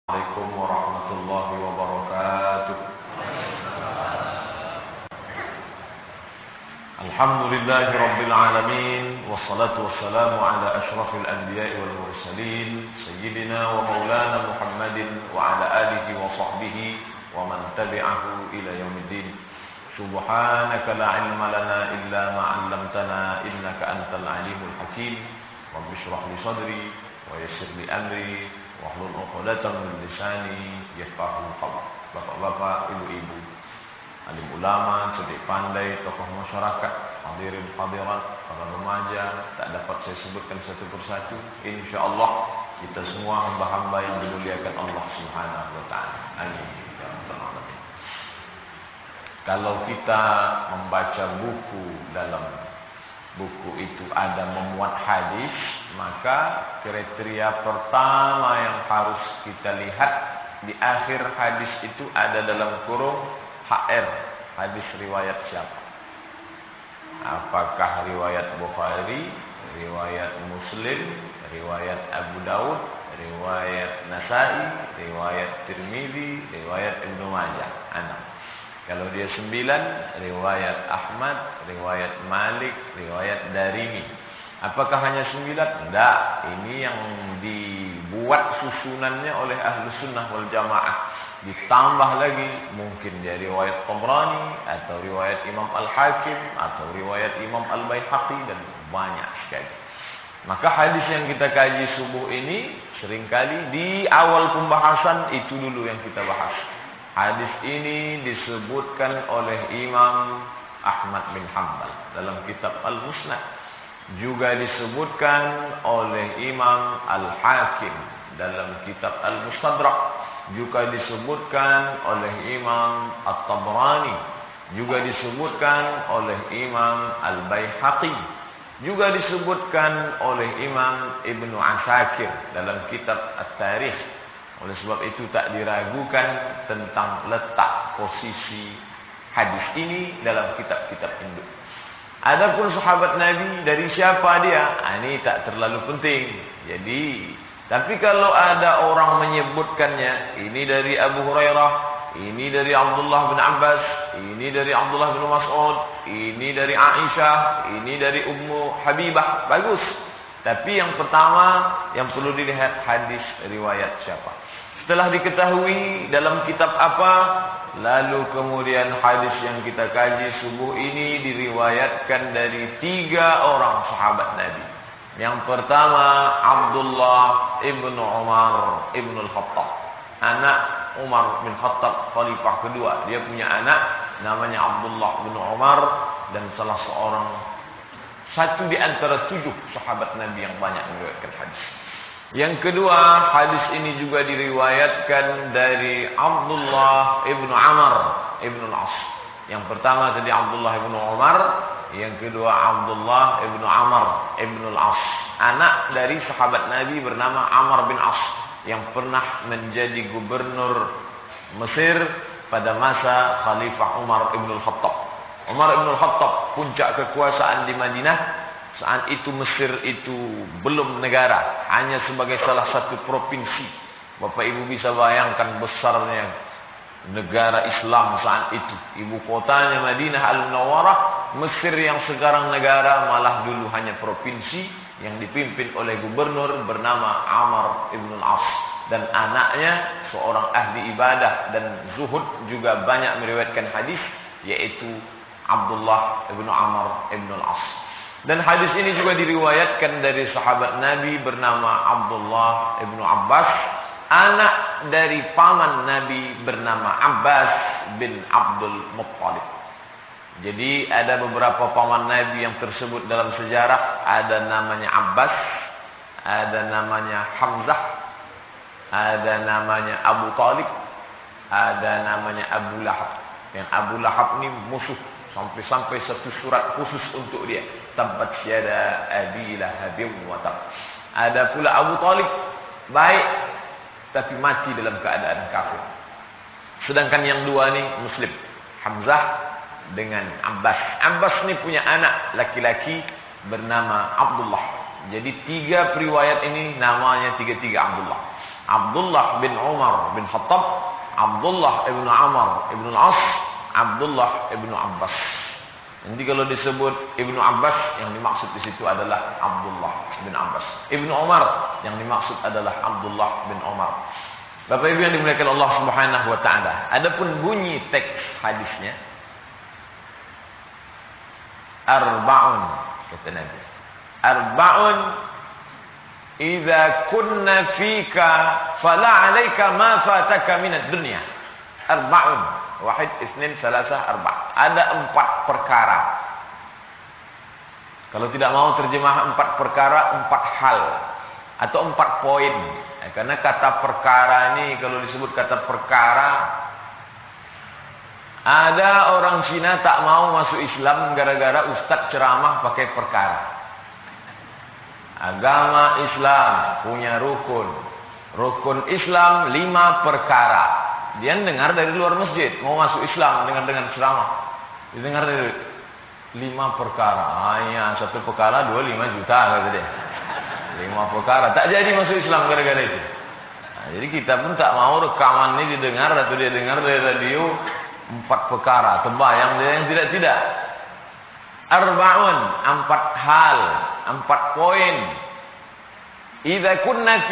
Assalamualaikum warahmatullahi wabarakatuh. Alhamdulillahi rabbil alamin, wassalatu wassalamu ala asyrafil anbiya'i wal mursalin, sayyidina wa maulana Muhammadin wa ala alihi wa sahbihi wa man tabi'ahu ila yaumiddin. Subhanaka la ilma lana illa ma 'allamtana innaka antal alimul hakim. Rabbi shrah li sadri wa yassir li amri wahlul 'uqdatam min lisani yafqahu qawli. Bapak-bapak, ibu-ibu, alim ulama, cerdik pandai, tokoh masyarakat, hadirin hadirat, para remaja, tak dapat saya sebutkan satu persatu. Insyaallah kita semua hamba-hamba yang dimuliakan Allah Subhanahu wa taala. Amin ya rabbal alamin. Kalau kita membaca buku, dalam buku itu ada memuat hadis, maka kriteria pertama yang harus kita lihat di akhir hadis itu ada dalam kurung HR, hadis riwayat siapa? Apakah riwayat Bukhari, riwayat Muslim, riwayat Abu Daud, riwayat Nasai, riwayat Tirmidzi, riwayat Ibnu Majah? 6. Kalau dia 9, riwayat Ahmad, riwayat Malik, riwayat Darimi. Apakah hanya 9? Tidak. Ini yang dibuat susunannya oleh Ahlus Sunnah wal Jamaah. Ditambah lagi mungkin dari riwayat Tabrani, atau riwayat Imam Al-Hakim, atau riwayat Imam Al-Baihaqi, dan banyak sekali. Maka hadis yang kita kaji subuh ini seringkali di awal pembahasan itu dulu yang kita bahas. Hadis ini disebutkan oleh Imam Ahmad bin Hanbal dalam kitab Al-Musnad. Juga disebutkan oleh Imam Al-Hakim dalam kitab Al-Mustadrak. Juga disebutkan oleh Imam At-Tabrani. Juga disebutkan oleh Imam Al-Baihaqi. Juga disebutkan oleh Imam Ibnu Asakir dalam kitab At-Tarikh. Oleh sebab itu tak diragukan tentang letak posisi hadis ini dalam kitab-kitab induk. Adapun sahabat Nabi, dari siapa dia? Ini tak terlalu penting. Tapi kalau ada orang menyebutkannya, ini dari Abu Hurairah, ini dari Abdullah bin Abbas, ini dari Abdullah bin Mas'ud, ini dari Aisyah, ini dari Ummu Habibah, bagus. Tapi yang pertama yang perlu dilihat hadis riwayat siapa. Setelah diketahui dalam kitab apa, lalu kemudian hadis yang kita kaji subuh ini diriwayatkan dari 3 orang sahabat Nabi. Yang pertama Abdullah ibnu Umar ibnu Al-Khattab, anak Umar bin Khattab, khalifah kedua. Dia punya anak namanya Abdullah bin Umar, dan salah satu di antara 7 sahabat Nabi yang banyak meriwayatkan hadis. Yang kedua, hadis ini juga diriwayatkan dari Abdullah ibnu Amr ibnu Al-As. Yang pertama tadi Abdullah ibnu Umar, yang kedua Abdullah ibnu Amr ibnu Al-As, anak dari sahabat Nabi bernama Amr bin As, yang pernah menjadi gubernur Mesir pada masa Khalifah Umar ibn Al-Khattab. Umar ibn Al-Khattab puncak kekuasaan di Madinah. Saat itu Mesir itu belum negara, hanya sebagai salah satu provinsi. Bapak Ibu bisa bayangkan besarnya negara Islam saat itu. Ibu kotanya Madinah Al-Munawwarah. Mesir yang sekarang negara malah dulu hanya provinsi yang dipimpin oleh gubernur bernama Amr ibn Al-As. Dan anaknya seorang ahli ibadah dan zuhud, juga banyak meriwayatkan hadis, yaitu Abdullah ibn Amr ibn Al-As. Dan hadis ini juga diriwayatkan dari sahabat Nabi bernama Abdullah ibnu Abbas, anak dari paman Nabi bernama Abbas bin Abdul Muttalib. Jadi ada beberapa paman Nabi yang tersebut dalam sejarah. Ada namanya Abbas, ada namanya Hamzah, ada namanya Abu Talib, ada namanya Abu Lahab. Yang Abu Lahab ini musuh, sampai-sampai satu surat khusus untuk dia, tabbat yada abi lahabin wa tab. Ada pula Abu Talib, baik tapi mati dalam keadaan kafir. Sedangkan yang dua ni Muslim, Hamzah dengan Abbas. Abbas ni punya anak laki-laki bernama Abdullah. Jadi 3 periwayat ini namanya 3 Abdullah. Abdullah bin Umar bin Khattab, Abdullah ibn Amr ibn al-As, Abdullah ibn Abbas. Nanti kalau disebut Ibnu Abbas, yang dimaksud di situ adalah Abdullah bin Abbas. Ibnu Umar, yang dimaksud adalah Abdullah bin Umar. Bapak Ibu yang dimuliakan Allah Subhanahu wa taala. Adapun bunyi teks hadisnya, arba'un, kata Nabi. Arba'un idza kunna fika fala 'alaika ma fataka minad dunya. Arba'un. Wahid, isnin, salasah, arba'. Ada 4 perkara. Kalau tidak mau terjemah 4 perkara, 4 hal. Atau 4 poin. Karena kata perkara ini, kalau disebut kata perkara, ada orang Cina tak mau masuk Islam gara-gara ustaz ceramah pakai perkara. Agama Islam punya rukun. Rukun Islam 5 perkara. Dia dengar dari luar masjid, mau masuk Islam dengan ceramah. Dia dengar dari 5 perkara. Hanya 1 perkara 25 juta kata dia. 5 perkara. Tak jadi masuk Islam gara-gara itu. Nah, jadi kita pun tak mau rekaman ini didengar atau dia dengar dari radio 4 perkara. Terbayang dia yang tidak. Arba'un, 4 hal, 4 poin. Idza kunna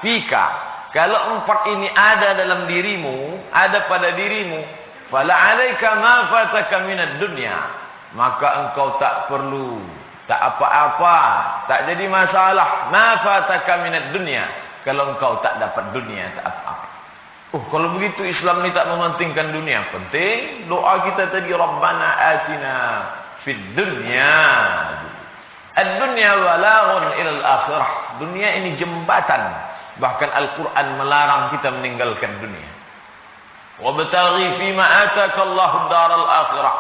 fika. Kalau 4 ini ada dalam dirimu, ada pada dirimu, fala 'alaika ma fataka minad dunya, maka engkau tak perlu, tak apa-apa, tak jadi masalah, ma fataka minad dunya, kalau engkau tak dapat dunia, tak apa-apa. Kalau begitu Islam ni tak mementingkan dunia. Penting doa kita tadi, Rabbana atina fid dunya. Ad-dunya walaghun ilal akhirah. Dunia ini jembatan. Bahkan Al-Quran melarang kita meninggalkan dunia. Wabtaghi fima ataka Allahu daral akhirah.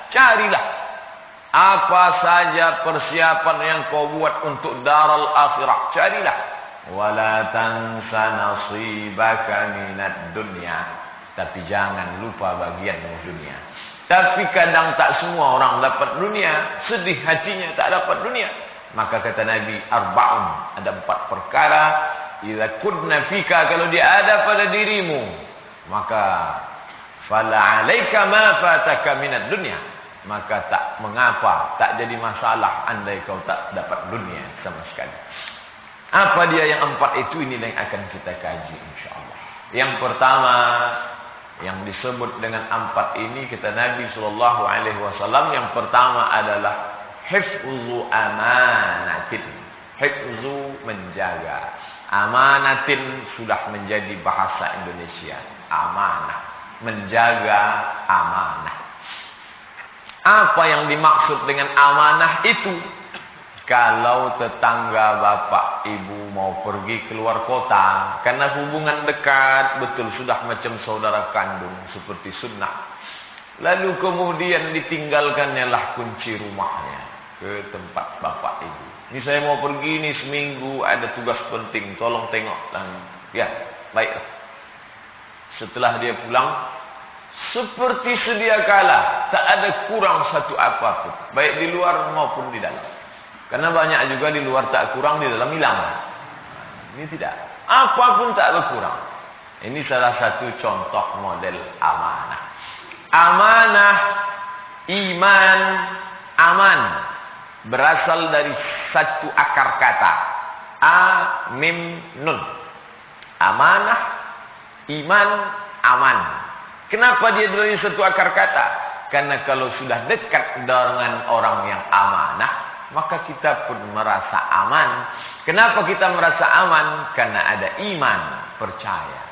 Carilah apa saja persiapan yang kau buat untuk daral akhirah. Carilah. Wala tansa nasibaka minad dunya. Tapi jangan lupa bagian dunia. Tapi kadang tak semua orang dapat dunia. Sedih hatinya tak dapat dunia. Maka kata Nabi, arba'un, ada 4 perkara. Idza kunna fika, kalau dia ada pada dirimu, maka fala 'alaika ma fataka minad dunya, maka tak mengapa, tak jadi masalah andai kau tak dapat dunia sama sekali. Apa dia yang 4 itu? Inilah yang akan kita kaji insyaallah. Yang pertama yang disebut dengan 4 ini, kata Nabi sallallahu alaihi wasallam, yang pertama adalah hifzu amanatin. Hifzu, menjaga. Amanatin sudah menjadi bahasa Indonesia. Amanah. Menjaga amanah. Apa yang dimaksud dengan amanah itu? Kalau tetangga bapak ibu mau pergi keluar kota, karena hubungan dekat, betul sudah macam saudara kandung, seperti sunnah. Lalu kemudian ditinggalkannya lah kunci rumahnya ke tempat bapak ibu. Ini saya mau pergi nih seminggu, ada tugas penting, tolong tengok. Ya, baik. Setelah dia pulang, seperti sedia kala, tak ada kurang satu apapun, baik di luar maupun di dalam. Karena banyak juga di luar tak kurang, di dalam hilang. Ini tidak, apapun tak berkurang. Ini salah satu contoh model amanah. Amanah, iman, aman, berasal dari satu akar kata. A-mim nun. Amanah, iman, aman. Kenapa dia dari satu akar kata? Karena kalau sudah dekat dengan orang yang amanah, maka kita pun merasa aman. Kenapa kita merasa aman? Karena ada iman, percaya.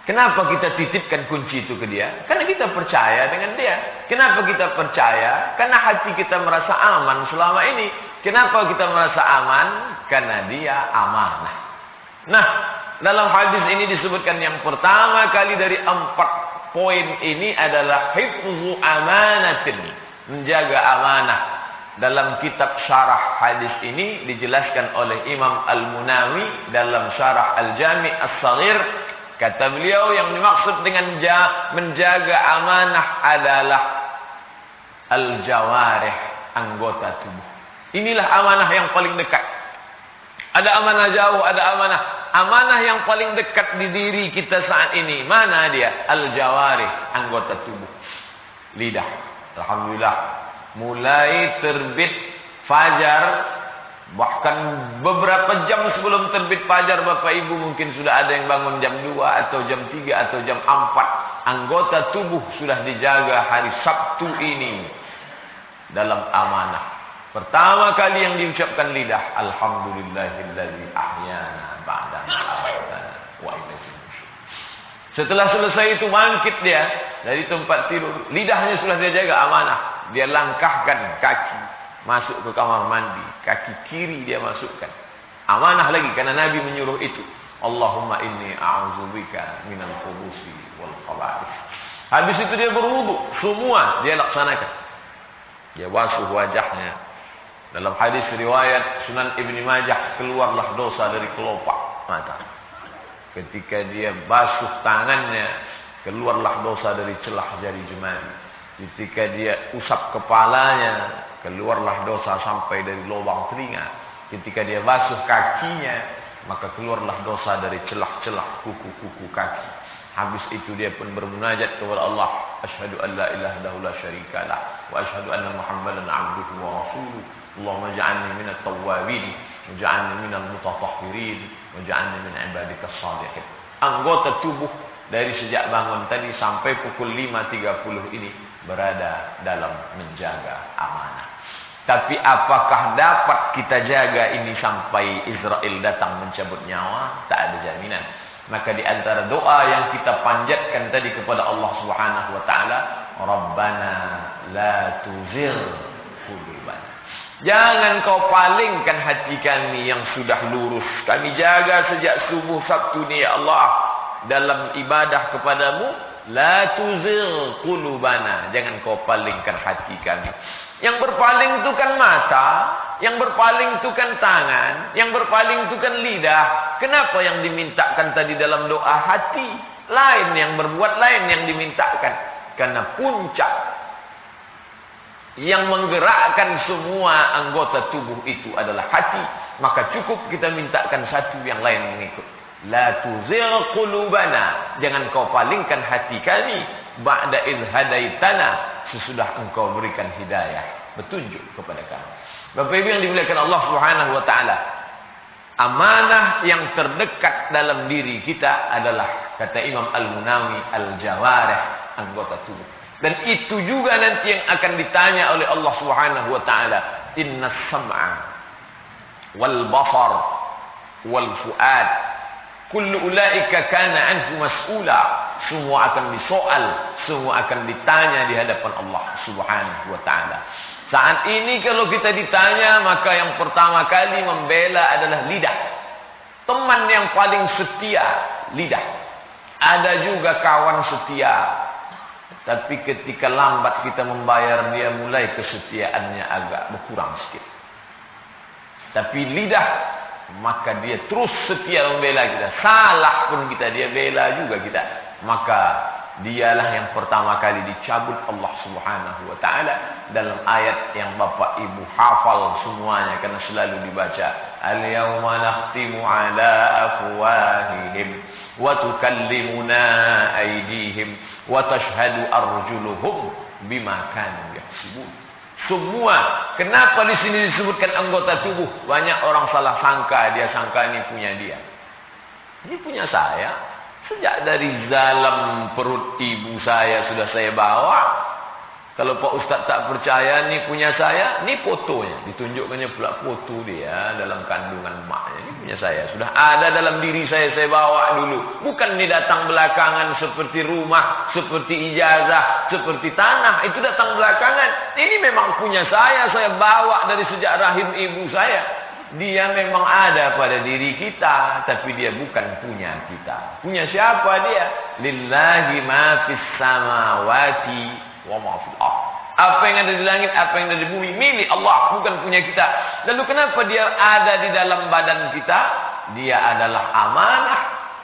Kenapa kita titipkan kunci itu ke dia? Karena kita percaya dengan dia. Kenapa kita percaya? Karena hati kita merasa aman selama ini. Kenapa kita merasa aman? Karena dia amanah. Nah, dalam hadis ini disebutkan yang pertama kali dari 4 poin ini adalah hifzu amanatin, menjaga amanah. Dalam kitab syarah hadis ini dijelaskan oleh Imam Al-Munawi dalam syarah Al-Jami' As-Saghir. Kata beliau, yang dimaksud dengan menjaga amanah adalah al-jawarih, anggota tubuh. Inilah amanah yang paling dekat. Ada amanah jauh, ada amanah. Amanah yang paling dekat di diri kita saat ini, mana dia? Al-jawarih, anggota tubuh. Lidah. Alhamdulillah, mulai terbit fajar, bahkan beberapa jam sebelum terbit fajar, Bapak Ibu mungkin sudah ada yang bangun jam 2 atau jam 3 atau jam 4. Anggota tubuh sudah dijaga hari Sabtu ini dalam amanah. Pertama kali yang diucapkan lidah, alhamdulillahillazi ahyana ba'da ma amatana wa ilaihi nusyur. Setelah selesai itu bangkit dia dari tempat tidur, lidahnya sudah dia jaga amanah. Dia langkahkan kaki masuk ke kamar mandi, kaki kiri dia masukkan. Amanah lagi karena Nabi menyuruh itu. Allahumma inni a'udzubika minal khubuthi wal khaba'ith. Habis itu dia berwudu, semua dia laksanakan. Dia basuh wajahnya. Dalam hadis riwayat Sunan Ibni Majah, keluarlah dosa dari kelopak mata. Ketika dia basuh tangannya, keluarlah dosa dari celah jari jemari. Ketika dia usap kepalanya, keluarlah dosa sampai dari lubang telinga. Ketika dia basuh kakinya, maka keluarlah dosa dari celah-celah kuku-kuku kaki. Habis itu dia pun bermunajat kepada Allah. Asyhadu an la ilaha illallah la syarikalah wa asyhadu anna Muhammadan abduhu wa rasuluh. Allahumma ja'alni minat tawwabin waj'alni minal mutatahhirin waj'alni min ibadikas shalihin. Anggota tubuh dari sejak bangun tadi sampai pukul 5.30 ini berada dalam menjaga amanah. Tapi apakah dapat kita jaga ini sampai Israel datang mencabut nyawa? Tak ada jaminan. Maka di antara doa yang kita panjatkan tadi kepada Allah Subhanahu wa taala, Rabbana la tuzigh qulubana. Jangan kau palingkan hati kami yang sudah lurus. Kami jaga sejak subuh Sabtu ni ya Allah dalam ibadah kepadamu. La tuzigh qulubana. Jangan kau palingkan hati kami. Yang berpaling itu kan mata, yang berpaling itu kan tangan, yang berpaling itu kan lidah. Kenapa yang dimintakan tadi dalam doa hati? Lain yang berbuat, lain yang dimintakan. Karena puncak yang menggerakkan semua anggota tubuh itu adalah hati. Maka cukup kita mintakan satu, yang lain mengikut. La tuzigh qulubana. Jangan kau palingkan hati kami. Ba'da idh hadaitana. Sesudah engkau berikan hidayah, petunjuk kepada kami. Bapak Ibu yang dimuliakan Allah Subhanahu wa taala, amanah yang terdekat dalam diri kita adalah, kata Imam Al-Munawi, al-jawarih, anggota tubuh. Dan itu juga nanti yang akan ditanya oleh Allah Subhanahu wa taala. Innas sam'a wal basar wal fuad kullu ulaika kana anhu mas'ula. Semua akan disoal, semua akan ditanya di hadapan Allah Subhanahu wa taala. Saat ini kalau kita ditanya, maka yang pertama kali membela adalah lidah. Teman yang paling setia, lidah. Ada juga kawan setia. Tapi ketika lambat kita membayar dia, mulai kesetiaannya agak berkurang sedikit. Tapi lidah, maka dia terus setia membela kita. Salah pun kita, dia bela juga kita. Maka dialah yang pertama kali dicabut Allah Subhanahu wa taala dalam ayat yang Bapak Ibu hafal semuanya karena selalu dibaca. Al-yawma nakhtimu ala afwahihim wa tukallimuna aydihim wa tashhadu arjuluhum bima kanu yaksubun. Semua, kenapa di sini disebutkan anggota tubuh? Banyak orang salah sangka, dia sangka ini punya dia. Ini punya saya. Sejak dari dalam perut ibu saya sudah saya bawa. Kalau Pak Ustaz tak percaya, ni punya saya, ni fotonya. Ditunjukkannya pula foto dia dalam kandungan maknya. Ini punya saya. Sudah ada dalam diri saya bawa dulu. Bukan ni datang belakangan seperti rumah, seperti ijazah, seperti tanah. Itu datang belakangan. Ini memang punya saya bawa dari sejak rahim ibu saya. Dia memang ada pada diri kita, tapi dia bukan punya kita. Punya siapa dia? Lillahi ma fis samawati wa ma fil ardh. Apa yang ada di langit, apa yang ada di bumi, milik Allah, bukan punya kita. Lalu kenapa dia ada di dalam badan kita? Dia adalah amanah,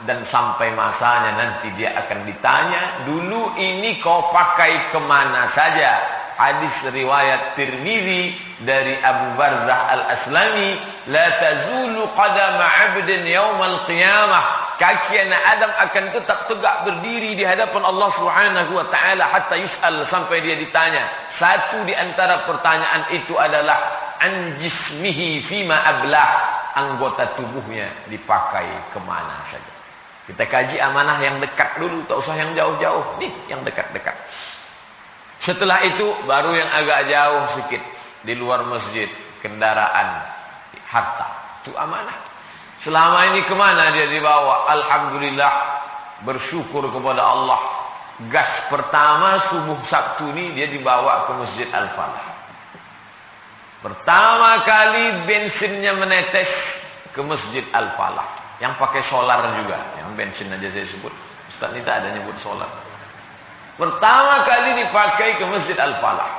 dan sampai masanya nanti dia akan ditanya, dulu ini kau pakai kemana saja? Hadis riwayat Tirmizi dari Abu Barzah Al-Aslami, la tazulu qadama 'abdin yaumal qiyamah. Kaki anak Adam akan tetap tegak berdiri di hadapan Allah Subhanahu wa taala hatta yus'al, sampai dia ditanya. Satu di antara pertanyaan itu adalah an jismihi fima ablah, anggota tubuhnya dipakai kemana saja. Kita kaji amanah yang dekat dulu, tak usah yang jauh-jauh. Nih yang dekat-dekat. Setelah itu baru yang agak jauh sedikit, di luar masjid, kendaraan, harta. Itu amanah. Selama ini kemana dia dibawa? Alhamdulillah, bersyukur kepada Allah. Gas pertama subuh Sabtu ini dia dibawa ke Masjid Al-Falah. Pertama kali bensinnya menetes ke Masjid Al-Falah. Yang pakai solar juga, yang bensin aja saya sebut. Ustaz ini tak ada nyebut solar. Pertama kali dipakai ke Masjid Al-Falah.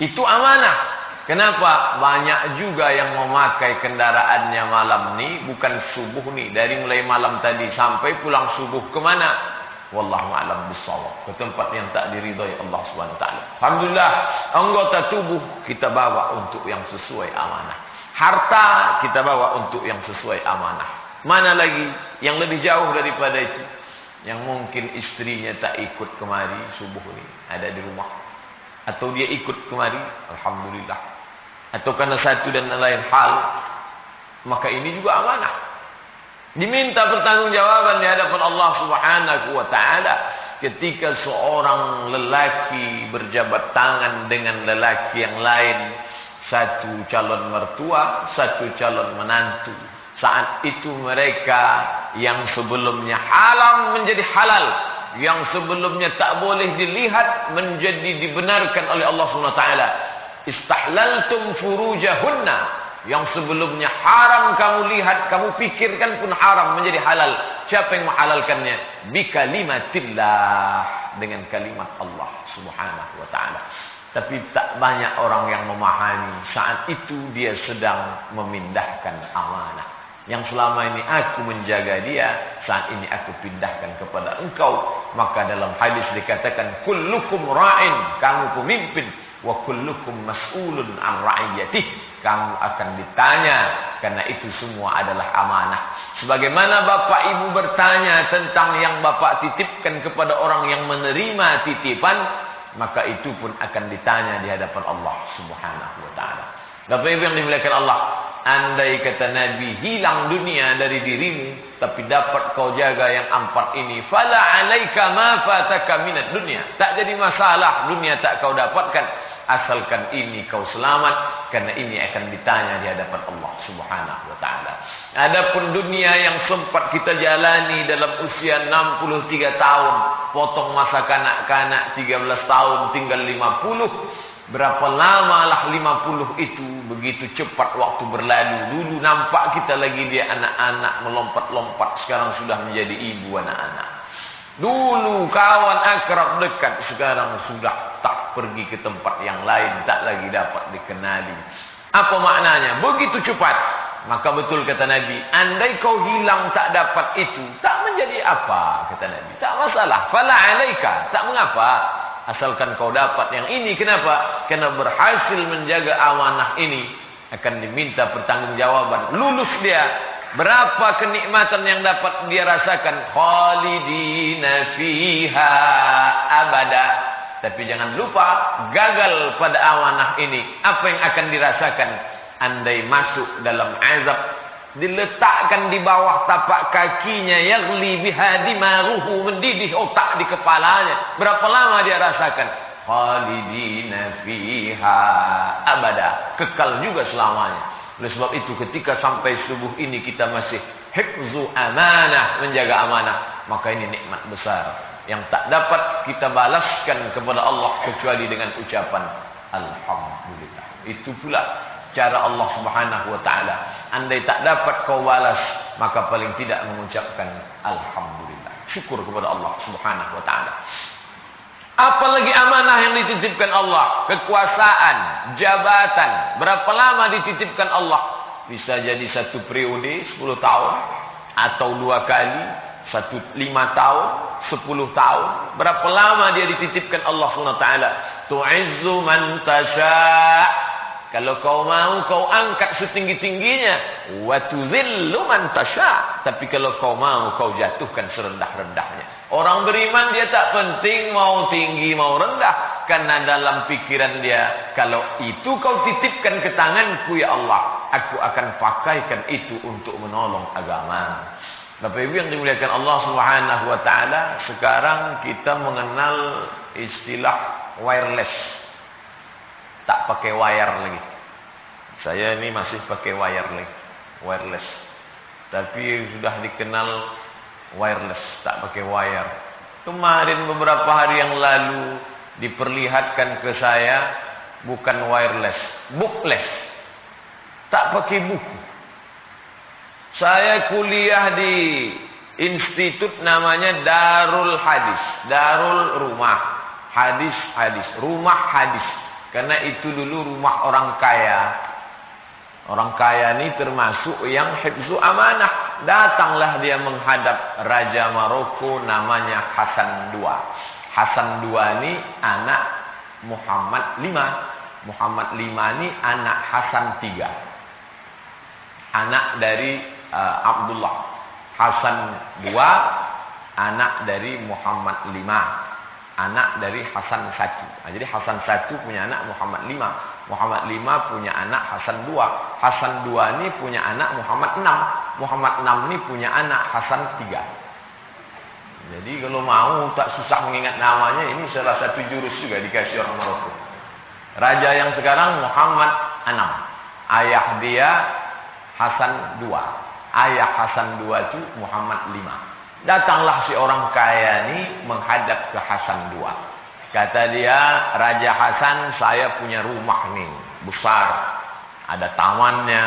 Itu amanah. Kenapa? Banyak juga yang memakai kendaraannya malam ni, bukan subuh ni. Dari mulai malam tadi sampai pulang subuh kemana? Wallahu a'lam bissawab. Ke tempat yang tak diridhai Allah Subhanahu wa taala. Alhamdulillah, anggota tubuh kita bawa untuk yang sesuai amanah. Harta kita bawa untuk yang sesuai amanah. Mana lagi yang lebih jauh daripada itu? Yang mungkin istrinya tak ikut kemari subuh ni, ada di rumah. Atau dia ikut kemari, alhamdulillah. Atau karena satu dan lain hal, maka ini juga amanah. Diminta pertanggungjawaban di hadapan Allah Subhanahu wa taala ketika seorang lelaki berjabat tangan dengan lelaki yang lain, satu calon mertua, satu calon menantu. Saat itu mereka yang sebelumnya haram menjadi halal, yang sebelumnya tak boleh dilihat menjadi dibenarkan oleh Allah SWT. Istahlaltum furujahunna, yang sebelumnya haram kamu lihat, kamu pikirkan pun haram menjadi halal. Siapa yang menghalalkannya? Bikalimatillah, dengan kalimat Allah Subhanahu wa taala. Tapi tak banyak orang yang memahami saat itu dia sedang memindahkan amanah. Yang selama ini aku menjaga dia, saat ini aku pindahkan kepada engkau. Maka dalam hadis dikatakan, kullukum ra'in, kamu pemimpin, wa kullukum mas'ulun an ra'iyatih, kamu akan ditanya, karena itu semua adalah amanah. Sebagaimana bapak ibu bertanya tentang yang bapak titipkan kepada orang yang menerima titipan, maka itu pun akan ditanya di hadapan Allah Subhanahu wa taala. Bapak ibu yang dimuliakan Allah, andai kata Nabi hilang dunia dari dirimu, tapi dapat kau jaga yang empat ini, fala alaika ma fataka minad dunya, tak jadi masalah dunia tak kau dapatkan, asalkan ini kau selamat, karena ini akan ditanya di hadapan Allah Subhanahu wa taala. Adapun dunia yang sempat kita jalani dalam usia 63 tahun, potong masa kanak-kanak 13 tahun, tinggal 50. Berapa lamalah 50 itu, begitu cepat waktu berlalu. Dulu nampak kita lagi dia anak-anak melompat-lompat, sekarang sudah menjadi ibu anak-anak. Dulu kawan akrab dekat, sekarang sudah tak pergi ke tempat yang lain, tak lagi dapat dikenali. Apa maknanya? Begitu cepat. Maka betul kata Nabi, andai kau hilang tak dapat itu, tak menjadi apa, kata Nabi. Tak masalah. Fala alaika, tak mengapa. Asalkan kau dapat yang ini. Kenapa? Karena berhasil menjaga amanah ini akan diminta pertanggungjawaban. Lulus dia, berapa kenikmatan yang dapat dia rasakan? Khalidina fiha abada. Tapi jangan lupa, gagal pada amanah ini, apa yang akan dirasakan? Andai masuk dalam azab, diletakkan di bawah tapak kakinya, yaghli biha dimaruhu, mendidih otak di kepalanya. Berapa lama dia rasakan? Khalidina fiha abada, kekal juga selamanya. Oleh sebab itu ketika sampai subuh ini kita masih hifzu amanah, menjaga amanah, maka ini nikmat besar yang tak dapat kita balaskan kepada Allah kecuali dengan ucapan alhamdulillah. Itu pula cara Allah Subhanahu wa taala. Andai tak dapat kau balas, maka paling tidak mengucapkan alhamdulillah. Syukur kepada Allah Subhanahu wa taala. Apalagi amanah yang dititipkan Allah, kekuasaan, jabatan. Berapa lama dititipkan Allah? Bisa jadi satu periode 10 tahun, atau 2 kali, 5 tahun, 10 tahun. Berapa lama dia dititipkan Allah Subhanahu wa taala? Tu'izzu man tasya'. Kalau kau mau, kau angkat setinggi-tingginya. Wa tuzillu man tasya'. Tapi kalau kau mau, kau jatuhkan serendah-rendahnya. Orang beriman dia tak penting mau tinggi, mau rendah. Karena dalam pikiran dia, kalau itu kau titipkan ke tanganku ya Allah, aku akan pakaikan itu untuk menolong agama. Bapak Ibu yang dimuliakan Allah Subhanahu wa taala, sekarang kita mengenal istilah wireless. Tak pakai wire lagi. Saya ini masih pakai wireless. Tapi sudah dikenal wireless, tak pakai wire. Kemarin beberapa hari yang lalu diperlihatkan ke saya bukan wireless, bookless. Tak pakai buku. Saya kuliah di institut namanya Darul Hadis, Darul Rumah Hadis, Rumah Hadis. Karena itu dulu rumah orang kaya. Orang kaya ini termasuk yang hifzu amanah. Datanglah dia menghadap Raja Maroko namanya Hasan II. Hasan II ini anak Muhammad V. Muhammad V ini anak Hasan III. Anak dari Abdullah. Hasan II anak dari Muhammad V. Anak dari Hasan I. Nah, jadi Hasan I punya anak Muhammad V. Muhammad V punya anak Hasan II. Hasan II ini punya anak Muhammad VI. Muhammad VI ini punya anak Hasan III. Jadi kalau mau tak susah mengingat namanya, ini salah satu jurus juga dikasih orang Maroko. Raja yang sekarang Muhammad VI. Ayah dia Hasan II. Ayah Hasan II itu Muhammad V. Datanglah si orang kaya ini menghadap ke Hasan II. Kata dia, Raja Hasan, saya punya rumah nih, besar. Ada tamannya,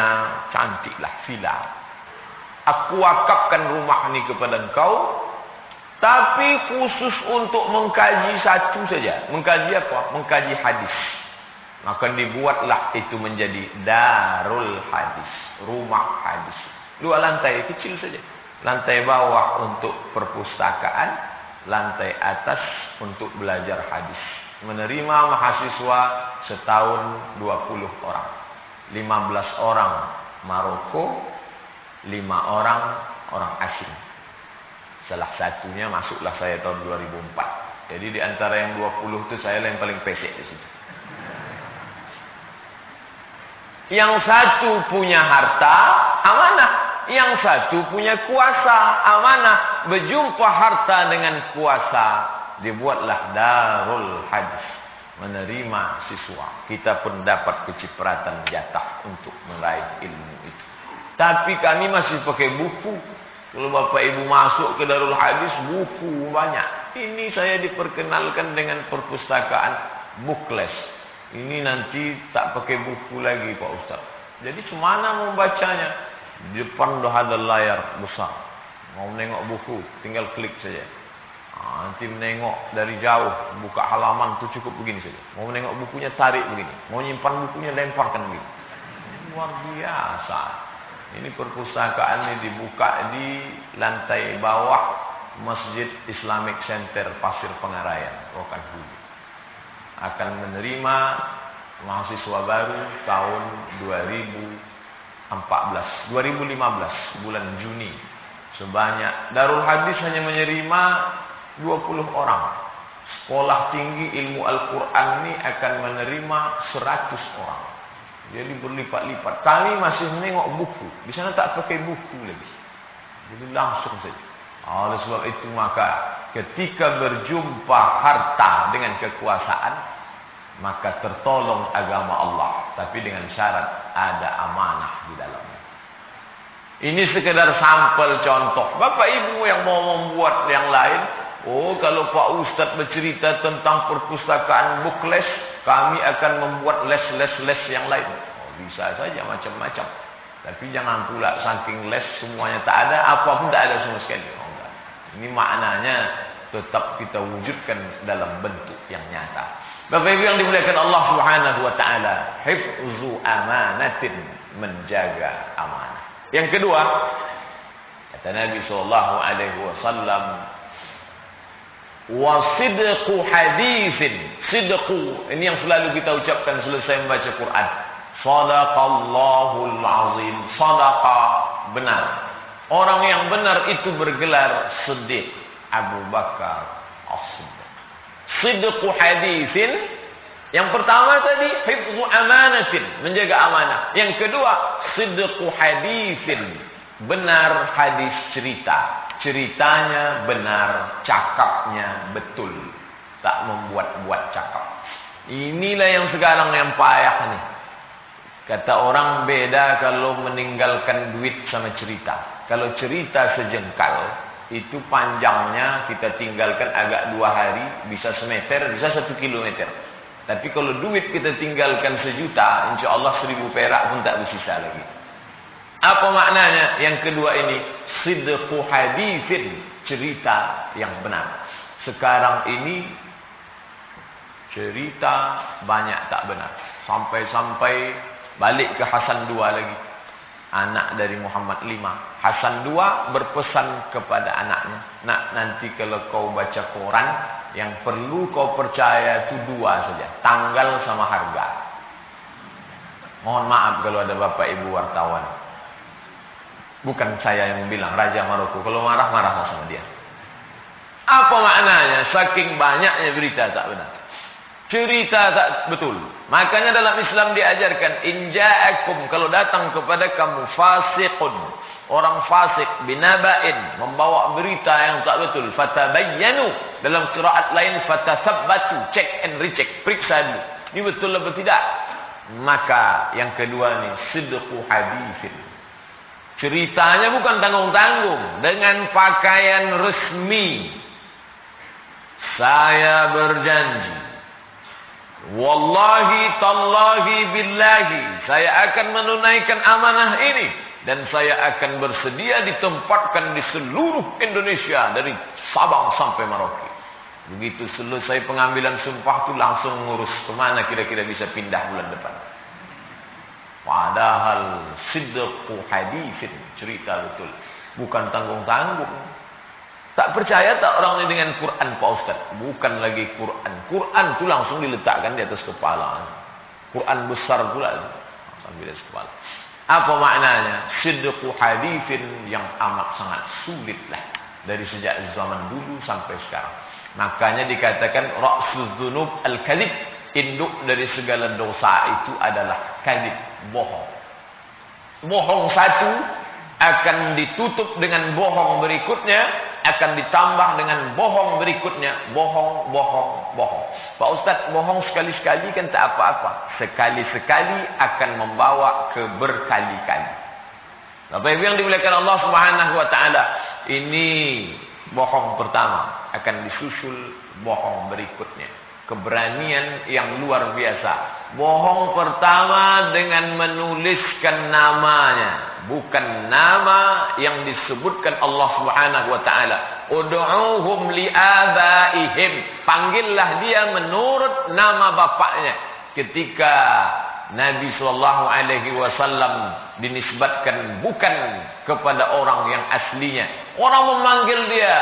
cantiklah, villa. Aku wakafkan rumah ini kepada engkau, tapi khusus untuk mengkaji satu saja. Mengkaji apa? Mengkaji hadis. Maka dibuatlah itu menjadi Darul Hadis, rumah hadis. 2 lantai kecil saja. Lantai bawah untuk perpustakaan, lantai atas untuk belajar hadis. Menerima mahasiswa setahun 20 orang. 15 orang Maroko, 5 orang asing. Salah satunya masuklah saya tahun 2004. Jadi di antara yang 20 itu saya yang paling pesek di situ. Yang satu punya harta, amanah. Yang satu punya kuasa, amanah. Berjumpa harta dengan kuasa, dibuatlah Darul Hadis, menerima siswa. Kita pun dapat kecipratan jatah untuk meraih ilmu itu. Tapi kami masih pakai buku. Kalau Bapak Ibu masuk ke Darul Hadis, buku banyak. Ini saya diperkenalkan dengan perpustakaan bookless. Ini nanti tak pakai buku lagi Pak Ustaz. Jadi semana mau bacanya? Di depan dah ada layar besar. Mau menengok buku, tinggal klik saja. Nanti menengok dari jauh, buka halaman tu cukup begini saja. Mau menengok bukunya, tarik begini. Mau nyimpan bukunya, lemparkan begini. Luar biasa. Ini perpustakaan ini dibuka di lantai bawah Masjid Islamic Center Pasir Pengarayan, Rokan Hulu. Akan menerima mahasiswa baru tahun 2015 bulan Juni. Sebanyak Darul Hadis hanya menerima 20 orang. Sekolah tinggi ilmu Al-Quran ini akan menerima 100 orang. Jadi berlipat-lipat. Kami masih menengok buku. Di sana tak pakai buku lagi. Jadi langsung saja. Oleh sebab itu maka ketika berjumpa harta dengan kekuasaan, maka tertolong agama Allah. Tapi dengan syarat ada amanah di dalamnya. Ini sekedar sampel contoh. Bapak Ibu yang mau membuat yang lain, oh kalau Pak Ustadz bercerita tentang perpustakaan bookless, kami akan membuat les yang lain. Oh, bisa saja macam-macam. Tapi jangan pula saking les semuanya tak ada, apapun tak ada sama sekali. Oh, enggak. Ini maknanya tetap kita wujudkan dalam bentuk yang nyata. Bapak Ibu yang dimuliakan Allah Subhanahu wa taala, hifzu amanatin, menjaga amanah. Yang kedua, kata Nabi sallallahu alaihi wasallam, Wa sidqu haditsin. Sidqu, ini yang selalu kita ucapkan selesai membaca Quran. Sadaqallahul azim. Sadaqa, benar. Orang yang benar itu bergelar Siddiq. Abu Bakar As-Siddiq. Sidqu haditsin. Yang pertama tadi hifzu amanatin, menjaga amanah. Yang kedua sidqu haditsin, benar hadis cerita. Ceritanya benar, cakapnya betul. Tak membuat-buat cakap. Inilah yang sekarang yang payah nih. Kata orang beda kalau meninggalkan duit sama cerita. Kalau cerita sejengkal, itu panjangnya kita tinggalkan agak 2 hari, bisa semeter, bisa 1 kilometer. Tapi kalau duit kita tinggalkan 1 juta, insya Allah 1000 perak pun tak bersisa lagi. Apa maknanya? Yang kedua ini, sidqu haditsin, cerita yang benar. Sekarang ini cerita banyak tak benar. Sampai-sampai balik ke Hasan II lagi. Anak dari Muhammad V. Hasan II berpesan kepada anaknya, nak, nanti kalau kau baca koran, yang perlu kau percaya itu 2 saja, tanggal sama harga. Mohon maaf kalau ada bapak ibu wartawan. Bukan saya yang bilang, Raja Maroko. Kalau marah-marah sama dia. Apa maknanya? Saking banyaknya berita tak benar. Cerita tak betul. Makanya dalam Islam diajarkan, inja'akum, kalau datang kepada kamu fasiqun, orang fasik, binaba'in, membawa berita yang tak betul, fatabayyanu, dalam qiraat lain fatasabbatu, check and recheck, periksa dulu. Ini betul atau tidak? Maka yang kedua ni, sidqu haditsin. Ceritanya bukan tanggung-tanggung, dengan pakaian resmi. Saya berjanji, wallahi tallahi billahi, saya akan menunaikan amanah ini dan saya akan bersedia ditempatkan di seluruh Indonesia dari Sabang sampai Merauke. Begitu selesai pengambilan sumpah tu langsung ngurus kemana kira-kira bisa pindah bulan depan. Padahal sidqu haditsin, cerita betul, bukan tanggung-tanggung. Tak percaya tak orang ini dengan Quran Pak Ustaz? Bukan lagi Quran. Quran tu langsung diletakkan di atas kepala. Quran besar pula langsung di atas kepala. Apa maknanya? Sidqu haditsin, yang amat sangat sulit lah, dari sejak zaman dulu sampai sekarang. Makanya dikatakan ra'suz dzunub al-kadzib, induk dari segala dosa itu adalah kadzib, bohong. Bohong satu akan ditutup dengan bohong berikutnya, akan ditambah dengan bohong berikutnya, bohong, bohong, bohong. Pak Ustaz, bohong sekali-sekali kan tak apa-apa. Sekali-sekali akan membawa ke berkali-kali. Bapak Ibu yang dimuliakan Allah Subhanahu wa taala, ini bohong pertama, akan disusul bohong berikutnya. Keberanian yang luar biasa. Bohong pertama dengan menuliskan namanya, bukan nama yang disebutkan Allah Subhanahu wa taala. Ud'uuhum li'abaihim, panggillah dia menurut nama bapaknya. Ketika Nabi sallallahu alaihi wasallam dinisbatkan bukan kepada orang yang aslinya, orang memanggil dia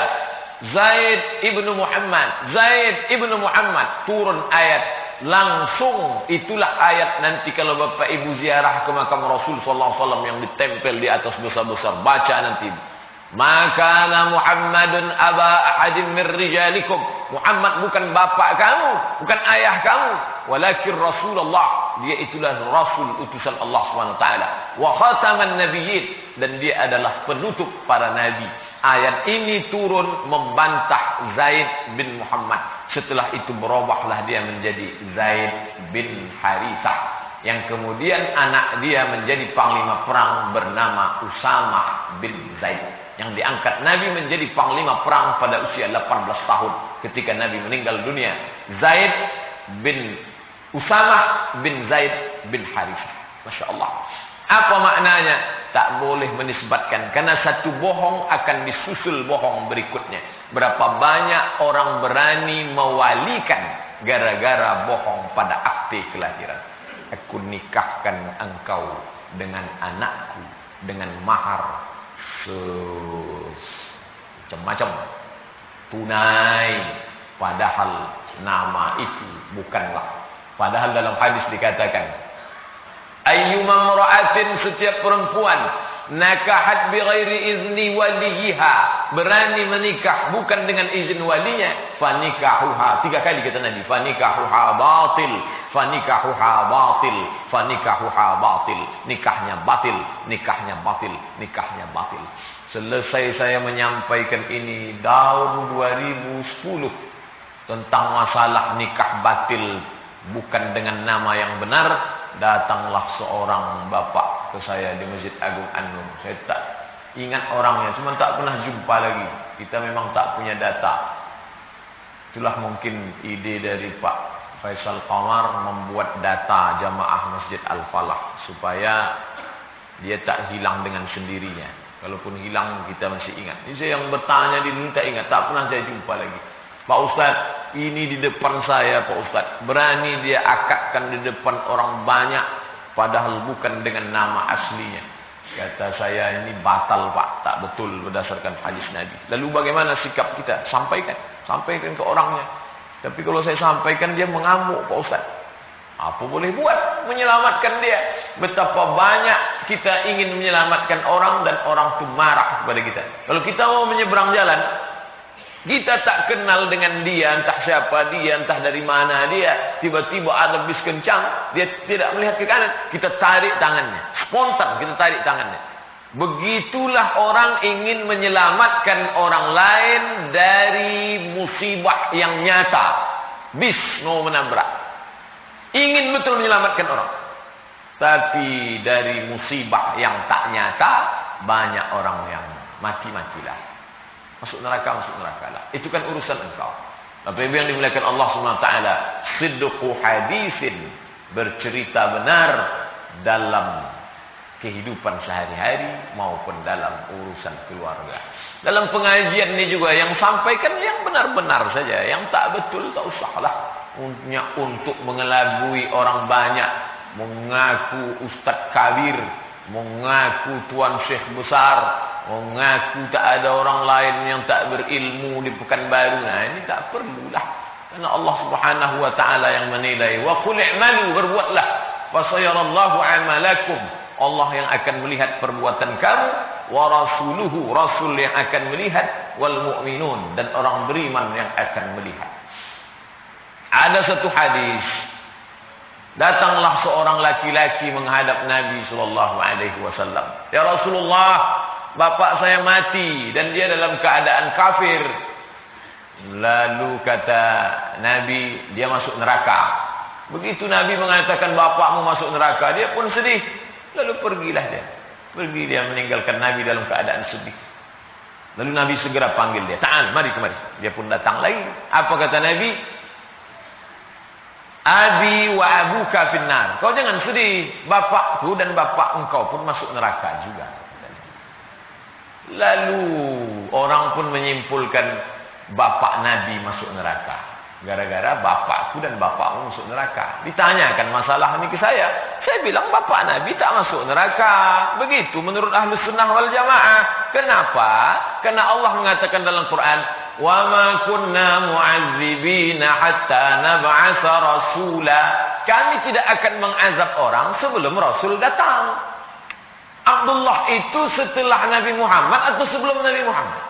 Zaid ibnu Muhammad, Zaid ibnu Muhammad, turun ayat langsung. Itulah ayat nanti kalau Bapak Ibu ziarah ke makam Rasul sallallahu alaihi wasallam yang ditempel di atas besar-besar, baca nanti. Maka Muhammadun aba ahadin min rijalikum, Muhammad bukan bapak kamu, bukan ayah kamu, walakin Rasulullah, dia itulah Rasul utusan Allah Subhanahu wa taala, wa khataman nabiyyin, dan dia adalah penutup para nabi. Ayat ini turun membantah Zaid bin Muhammad. Setelah itu berubahlah dia menjadi Zaid bin Harithah, yang kemudian anak dia menjadi panglima perang bernama Usamah bin Zaid, yang diangkat Nabi menjadi panglima perang pada usia 18 tahun ketika Nabi meninggal dunia. Zaid bin Usamah bin Zaid bin Harithah. Masya Allah. Apa maknanya? Tak boleh menisbatkan, karena satu bohong akan disusul bohong berikutnya. Berapa banyak orang berani mewalikan gara-gara bohong pada akte kelahiran. Aku nikahkan engkau dengan anakku dengan mahar macam-macam, tunai Padahal nama itu bukanlah. Padahal dalam hadis dikatakan, ayyuma mra'atin, setiap perempuan nakahat bi ghairi izni waliha, berani menikah bukan dengan izin walinya, fanikahuha, 3 kali kata Nabi, fanikahuha batil, fanikahuha batil, fanikahuha batil, nikahnya batil, nikahnya batil, nikahnya batil. Selesai saya menyampaikan ini tahun 2010 tentang masalah nikah batil bukan dengan nama yang benar, datanglah seorang bapak ke saya di Masjid Agung An-Nur. Saya tak ingat orangnya, cuma tak pernah jumpa lagi. Kita memang tak punya data. Itulah mungkin ide dari Pak Faisal Qamar membuat data jamaah Masjid Al-Falah supaya dia tak hilang dengan sendirinya. Kalaupun hilang kita masih ingat. Ini saya yang bertanya di dulu tak ingat, tak pernah saya jumpa lagi. Pak Ustaz, ini di depan saya Pak Ustaz, berani dia akadkan di depan orang banyak padahal bukan dengan nama aslinya. Kata saya, ini batal Pak, tak betul berdasarkan hadis Nabi. Lalu bagaimana sikap kita? Sampaikan ke orangnya. Tapi kalau saya sampaikan dia mengamuk Pak Ustaz. Apa boleh buat? Menyelamatkan dia. Betapa banyak kita ingin menyelamatkan orang dan orang itu marah kepada kita. Kalau kita mau menyeberang jalan, kita tak kenal dengan dia, entah siapa dia, entah dari mana dia. Tiba-tiba ada bis kencang, dia tidak melihat ke kanan, kita tarik tangannya. Spontan kita tarik tangannya. Begitulah orang ingin menyelamatkan orang lain dari musibah yang nyata. Bis mau menabrak. Ingin betul menyelamatkan orang. Tapi dari musibah yang tak nyata, banyak orang yang mati-matilah. Masuk neraka lah. Itu kan urusan engkau. Tapi yang dimuliakan Allah SWT, sidqu hadisin, bercerita benar dalam kehidupan sehari-hari maupun dalam urusan keluarga. Dalam pengajian ini juga yang sampaikan yang benar-benar saja, yang tak betul tak usahlah. Untuk mengelabui orang banyak, mengaku ustaz kabir, mengaku tuan syekh besar, mengaku tak ada orang lain yang tak berilmu di Pekanbaru. Nah, ini tak perlulah. Karena Allah Subhanahu wa taala yang menilai. Wa qul i'malu, berbuatlah. Fa sayarallahu amalakum. Allah yang akan melihat perbuatan kamu, wa rasuluhu, rasul yang akan melihat, wal mu'minun, dan orang beriman yang akan melihat. Ada satu hadis, datanglah seorang laki-laki menghadap Nabi SAW. Ya Rasulullah, bapak saya mati dan dia dalam keadaan kafir. Lalu kata Nabi, dia masuk neraka. Begitu Nabi mengatakan bapakmu masuk neraka, dia pun sedih. Lalu pergilah dia. Pergi dia meninggalkan Nabi dalam keadaan sedih. Lalu Nabi segera panggil dia. Ta'al, mari kemari. Dia pun datang lagi. Apa kata Nabi? Abi wa abuka finnar. Kau jangan sedih, bapakku dan bapak engkau pun masuk neraka juga. Lalu orang pun menyimpulkan bapak Nabi masuk neraka gara-gara bapakku dan bapakmu masuk neraka. Ditanyakan masalah ini ke saya bilang bapak Nabi tak masuk neraka. Begitu menurut ahlu sunnah wal jamaah. Kenapa? Karena Allah mengatakan dalam Quran, wa ma kunna mu'azzibina hatta nab'atsa rasula. Kami tidak akan mengazab orang sebelum Rasul datang. Abdullah itu setelah Nabi Muhammad atau sebelum Nabi Muhammad?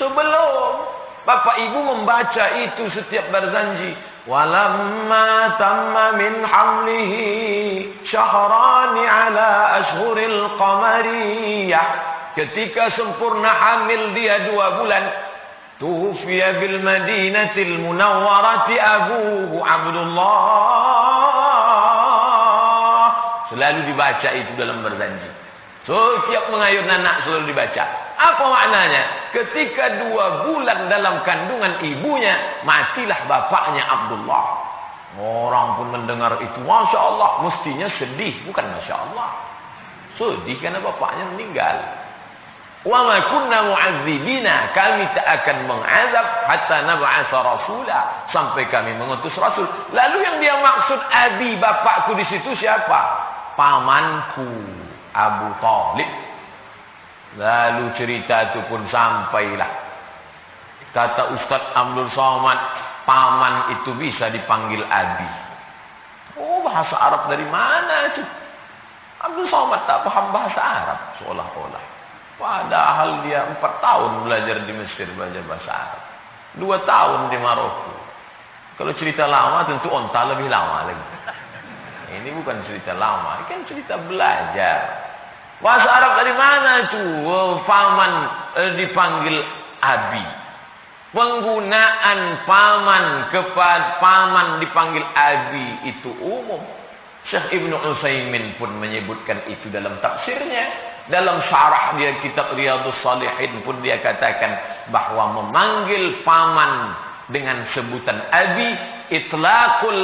Sebelum. Bapak ibu membaca itu setiap berzanji. Walamma tamma min hamlihi syahrani ala ashhuril qamariyah. Ketika sempurna hamil dia 2 bulan, tufiya bil madinatil munawwarati abuhu Abdullah. Selalu dibaca itu dalam berzanji. Setiap mengayun anak selalu dibaca. Apa maknanya? Ketika 2 bulan dalam kandungan ibunya, matilah bapaknya Abdullah. Orang pun mendengar itu, Masya Allah, mestinya sedih, bukan Masya Allah. Sedih karena bapaknya meninggal. Wa ma kunna mu'azzibina, kami tak akan mengazab hatta nab'atsa rasula, sampai kami mengutus rasul. Lalu yang dia maksud abi, bapakku di situ siapa? Pamanku Abu Talib. Lalu cerita itu pun sampailah. Kata Ustaz Abdul Somad, paman itu bisa dipanggil abi? Oh, bahasa Arab dari mana itu? Abdul Somad tak paham bahasa Arab seolah-olah. Padahal dia 4 tahun belajar di Mesir belajar bahasa Arab. 2 tahun di Maroko. Kalau cerita lama tentu onta lebih lama lagi. Ini bukan cerita lama, ini kan cerita belajar. Bahasa Arab dari mana itu? Paman dipanggil abi. Penggunaan paman kepada paman dipanggil abi itu umum. Syekh Ibnu Utsaimin pun menyebutkan itu dalam tafsirnya. Dalam syarah dia kitab Riyadhus Shalihin pun dia katakan bahwa memanggil paman dengan sebutan abi itlaqul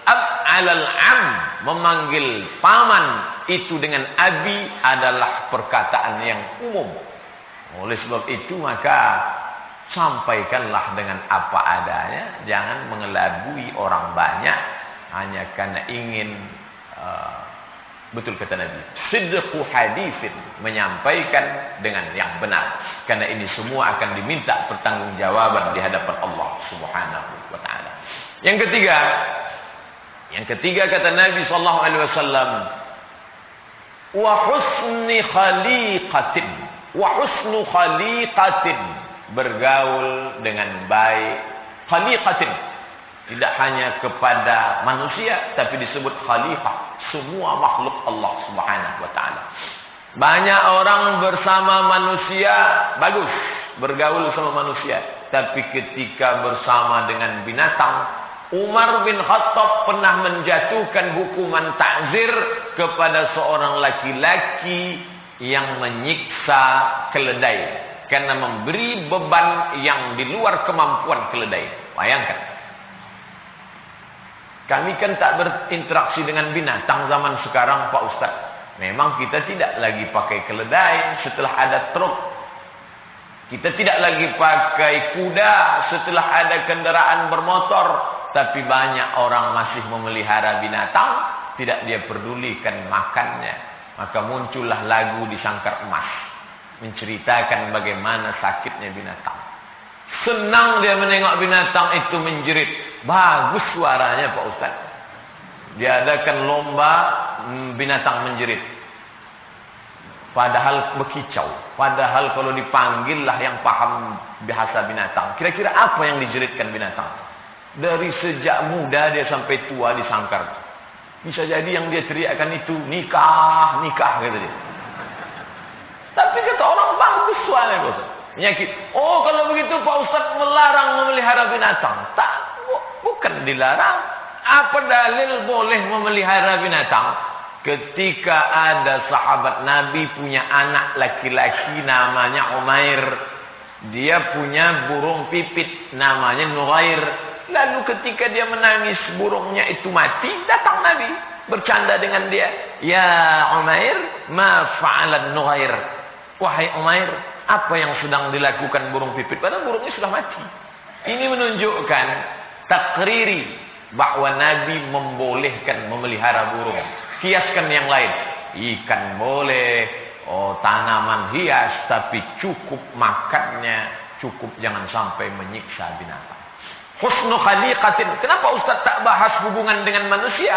ab 'alal 'am, memanggil paman itu dengan abi adalah perkataan yang umum. Oleh sebab itu maka sampaikanlah dengan apa adanya, jangan mengelabui orang banyak hanya karena ingin betul kata Nabi, sidqu haditsin, menyampaikan dengan yang benar, karena ini semua akan diminta pertanggungjawaban di hadapan Allah Subhanahu wa taala. Yang ketiga kata Nabi sallallahu alaihi wasallam, wa husnu khaliqatin, bergaul dengan baik. Khaliqatin tidak hanya kepada manusia, tapi disebut khalifah, semua makhluk Allah Subhanahu wa taala. Banyak orang bersama manusia bagus, bergaul sama manusia, tapi ketika bersama dengan binatang, Umar bin Khattab pernah menjatuhkan hukuman ta'zir kepada seorang laki-laki yang menyiksa keledai karena memberi beban yang di luar kemampuan keledai. Bayangkan. Kami kan tak berinteraksi dengan binatang zaman sekarang, Pak Ustaz. Memang kita tidak lagi pakai keledai setelah ada truk. Kita tidak lagi pakai kuda setelah ada kendaraan bermotor. Tapi banyak orang masih memelihara binatang, tidak dia pedulikan makannya. Maka muncullah lagu di Sangkar Emas, menceritakan bagaimana sakitnya binatang. Senang dia menengok binatang itu menjerit. Bagus suaranya Pak Ustaz. Diadakan lomba binatang menjerit. Padahal berkicau. Padahal kalau dipanggil lah yang paham bahasa binatang. Kira-kira apa yang dijeritkan binatang? Dari sejak muda dia sampai tua disangkar. Bisa jadi yang dia teriakkan itu nikah, nikah kata dia. Tapi kata orang bagus suaranya Pak Ustaz. Penyakit. Oh, kalau begitu Pak Ustaz melarang memelihara binatang. Tak, bukan dilarang. Apa dalil boleh memelihara binatang? Ketika ada sahabat Nabi punya anak laki-laki namanya Umair. Dia punya burung pipit namanya Nughair. Lalu ketika dia menangis burungnya itu mati, datang Nabi bercanda dengan dia. Ya Umair, ma fa'alan Nughair. Wahai Umair, apa yang sedang dilakukan burung pipit? Padahal burungnya sudah mati. Ini menunjukkan takriri bahwa Nabi membolehkan memelihara burung. Kiaskan yang lain. Ikan boleh, tanaman hias, tapi cukup makannya, cukup jangan sampai menyiksa binatang. Husnu khaliqatin. Kenapa Ustaz tak bahas hubungan dengan manusia?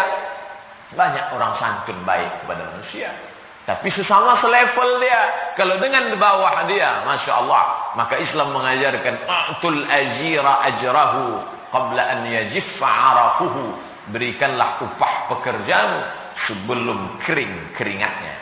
Banyak orang santun baik kepada manusia, tapi sesama selevel dia. Kalau dengan di bawah dia, Masya Allah, maka Islam mengajarkan a'tul ajira ajrahu qabla an yajiffa araquhu. Berikanlah upah pekerjamu sebelum kering keringatnya.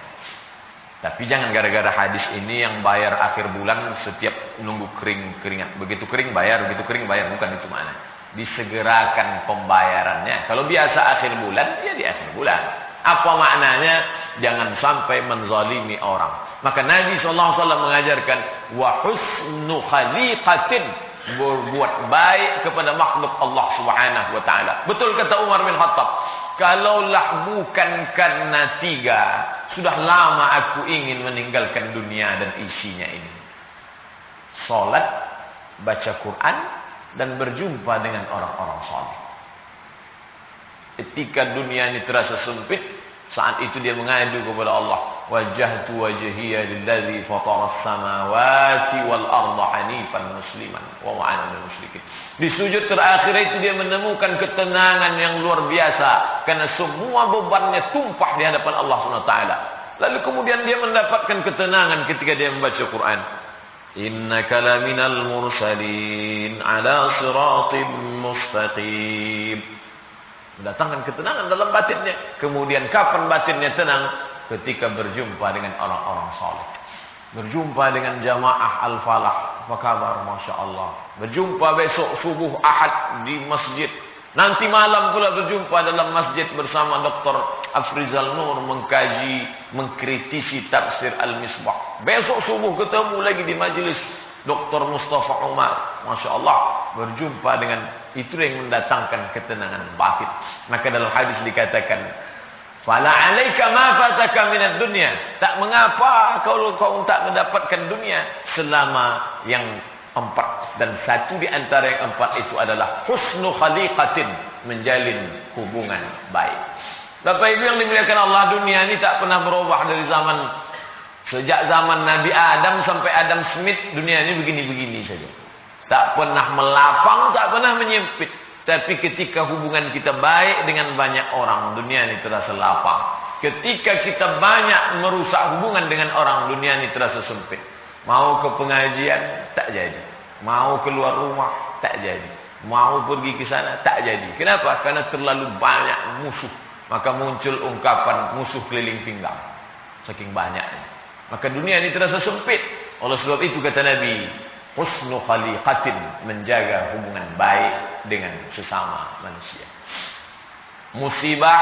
Tapi jangan gara-gara hadis ini yang bayar akhir bulan setiap nunggu kering keringat. Begitu kering bayar, begitu kering bayar. Bukan itu makna. Disegerakan pembayarannya. Kalau biasa akhir bulan, ya di akhir bulan. Apa maknanya? Jangan sampai menzalimi orang. Maka Nabi SAW mengajarkan wa husnu khaliqatin, berbuat baik kepada makhluk Allah Subhanahu wa taala. Betul kata Umar bin Khattab, kalaulah bukan karena 3, sudah lama aku ingin meninggalkan dunia dan isinya ini. Salat, baca Quran, dan berjumpa dengan orang-orang saleh. Ketika dunia ini terasa sempit, saat itu dia mengadu kepada Allah. wajjahtu wajhiya lilladzi fatara as-samawati wal arda hanifan musliman wa ma ana minal musyrikin. Di sujud terakhir itu dia menemukan ketenangan yang luar biasa karena semua bebannya tumpah di hadapan Allah SWT. Lalu kemudian dia mendapatkan ketenangan ketika dia membaca Quran. Innaka laminal mursalin ala siratim mustaqim. Mendatangkan ketenangan dalam batinnya. Kemudian kapan batinnya tenang? Ketika berjumpa dengan orang-orang saleh. Berjumpa dengan jamaah Al-Falah. Apa kabar? Masya Allah. Berjumpa besok subuh Ahad di masjid. Nanti malam pula berjumpa dalam masjid bersama Dr. Afrizal Nur mengkaji, mengkritisi tafsir Al-Misbah. Besok subuh ketemu lagi di majelis Dr. Mustafa Umar. Masya Allah. Berjumpa dengan itu yang mendatangkan ketenangan batin. Maka dalam hadis dikatakan, fala alaika ma fataka minad dunya. Tak mengapa kalau kau tak mendapatkan dunia selama yang 4, dan satu di antara yang 4 itu adalah husnu khaliqatin, menjalin hubungan baik. Bapak Ibu yang dimuliakan Allah, dunia ini tak pernah berubah dari sejak zaman Nabi Adam sampai Adam Smith. Dunia ini begini-begini saja. Tak pernah melapang, tak pernah menyempit. Tapi ketika hubungan kita baik dengan banyak orang, dunia ini terasa lapang. Ketika kita banyak merusak hubungan dengan orang, dunia ini terasa sempit. Mau ke pengajian, tak jadi. Mau keluar rumah, tak jadi. Mau pergi ke sana, tak jadi. Kenapa? Karena terlalu banyak musuh. Maka muncul ungkapan musuh keliling pinggang. Saking banyaknya. Maka dunia ini terasa sempit. Oleh sebab itu kata Nabi, husnu khaliqatin, menjaga hubungan baik dengan sesama manusia. Musibah,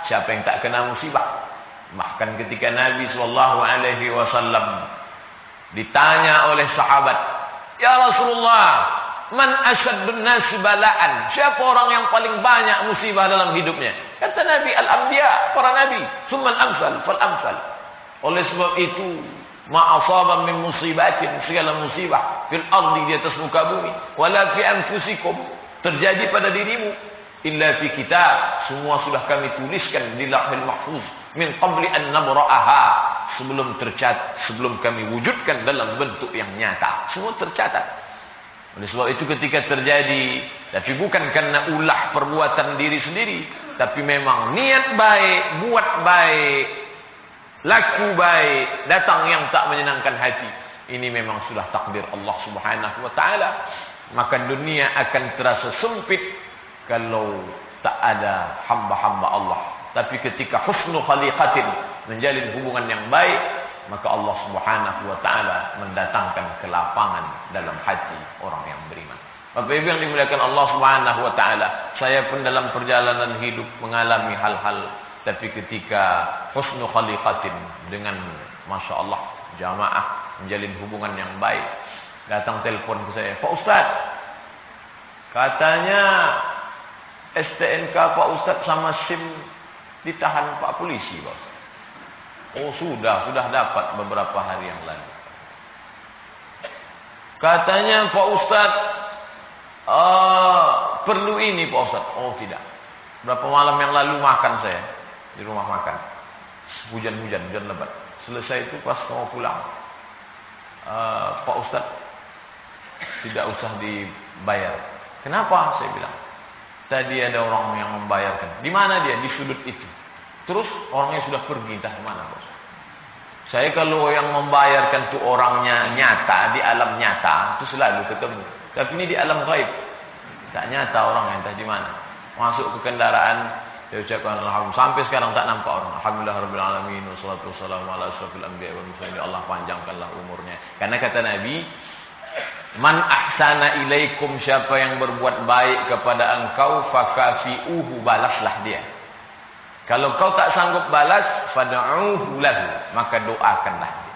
siapa yang tak kena musibah? Bahkan ketika Nabi SAW ditanya oleh sahabat, ya Rasulullah, man asyadun nasi bala'an? Siapa orang yang paling banyak musibah dalam hidupnya? Kata Nabi, al-anbiya, para nabi, summal amsal, fal amsal. Oleh sebab itu, ma'asaba min musibatin, segala musibah fil ardi, di atas muka bumi, wala fi anfusikum, terjadi pada dirimu, illa fi kitab, semua sudah kami tuliskan di lauhil mahfuz, min qabli an nabra'aha, sebelum kami wujudkan dalam bentuk yang nyata. Semua tercatat. Oleh sebab itu ketika terjadi, tapi bukan karena ulah perbuatan diri sendiri, tapi memang niat baik, buat baik, laku baik, datang yang tak menyenangkan hati, ini memang sudah takdir Allah Subhanahu wa taala. Maka dunia akan terasa sempit kalau tak ada hamba-hamba Allah. Tapi ketika husnu khaliqatin, menjalin hubungan yang baik, maka Allah Subhanahu wa taala mendatangkan kelapangan dalam hati orang yang beriman. Bapak Ibu yang dimuliakan Allah Subhanahu wa taala, saya pun dalam perjalanan hidup mengalami hal-hal, tapi ketika husnu khaliqatin, dengan Masya Allah jamaah menjalin hubungan yang baik, datang telepon ke saya, Pak Ustaz, katanya STNK Pak Ustaz sama SIM ditahan Pak Polisi, Pak. Oh sudah dapat beberapa hari yang lalu. Katanya Pak Ustaz perlu ini Pak Ustaz. Oh tidak. Berapa malam yang lalu makan saya di rumah makan. Hujan lebat. Selesai itu pas mau pulang, Pak Ustaz tidak usah dibayar. Kenapa? Saya bilang, tadi ada orang yang membayarkan. Di mana dia? Di sudut itu. Terus orangnya sudah pergi, entah kemana, bos. Saya kalau yang membayarkan tuh orangnya nyata, di alam nyata, itu selalu ketemu. Tapi ini di alam gaib, tak nyata orangnya, entah di mana. Masuk ke kendaraan, saya ucapkan alhamdulillah. Sampai sekarang tak nampak orang. Alhamdulillah rabbil alamin, wassalatu wassalamu ala asyrafil anbiya'i wal mursalin. Allah panjangkanlah umurnya. Karena kata Nabi, man ahsana ilaikum, siapa yang berbuat baik kepada engkau, fakafi'uhu, balaslah dia. Kalau kau tak sanggup balas, fad'uhu lahu, maka doakanlah dia.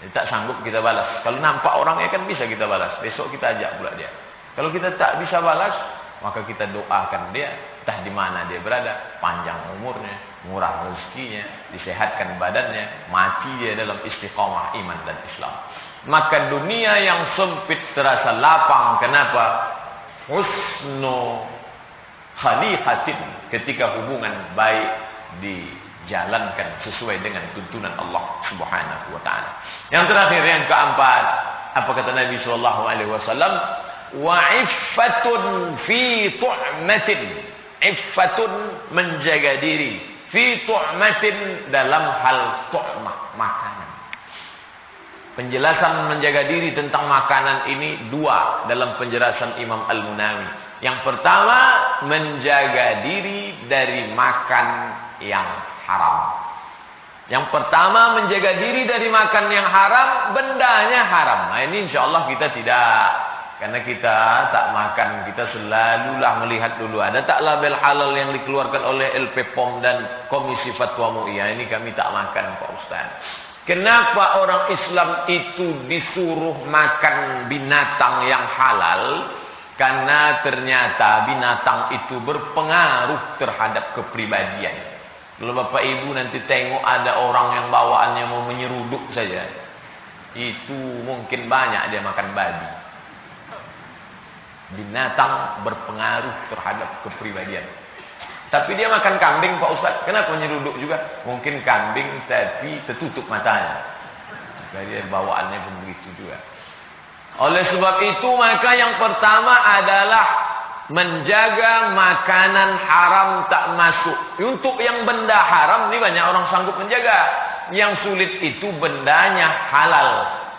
Jadi, tak sanggup kita balas. Kalau nampak orangnya kan bisa kita balas. Besok kita ajak pula dia. Kalau kita tak bisa balas, maka kita doakan dia, entah di mana dia berada, panjang umurnya, murah rezekinya, disehatkan badannya, mati dia dalam istiqamah iman dan Islam. Maka dunia yang sempit terasa lapang. Kenapa? Husnu khaliqatin, ketika hubungan baik jalankan sesuai dengan tuntunan Allah Subhanahu wa taala. Yang terakhir, yang keempat, apa kata Nabi sallallahu alaihi wasallam? Wa iffatun fi tu'matin. Iffatun, menjaga diri, fi tu'matin, dalam hal tu'mah, makanan. Penjelasan menjaga diri tentang makanan ini dua dalam penjelasan Imam Al-Munawi. Yang pertama, menjaga diri dari makan yang haram. Yang pertama, menjaga diri dari makan yang haram, bendanya haram. Nah, ini insya Allah kita tidak. Karena kita tak makan, kita selalulah melihat dulu. Ada tak label halal yang dikeluarkan oleh LP POM dan Komisi Fatwa MUI. Ini kami tak makan, Pak Ustaz. Kenapa orang Islam itu disuruh makan binatang yang halal? Karena ternyata binatang itu berpengaruh terhadap kepribadian. Kalau Bapak Ibu nanti tengok ada orang yang bawaannya mau menyeruduk saja, itu mungkin banyak dia makan babi. Binatang berpengaruh terhadap kepribadian. Tapi dia makan kambing, Pak Ustaz. Kenapa menyeruduk juga? Mungkin kambing tapi tertutup matanya. Jadi bawaannya pun begitu juga. Oleh sebab itu, maka yang pertama adalah menjaga makanan haram tak masuk. Untuk yang benda haram ini banyak orang sanggup menjaga. Yang sulit itu bendanya halal,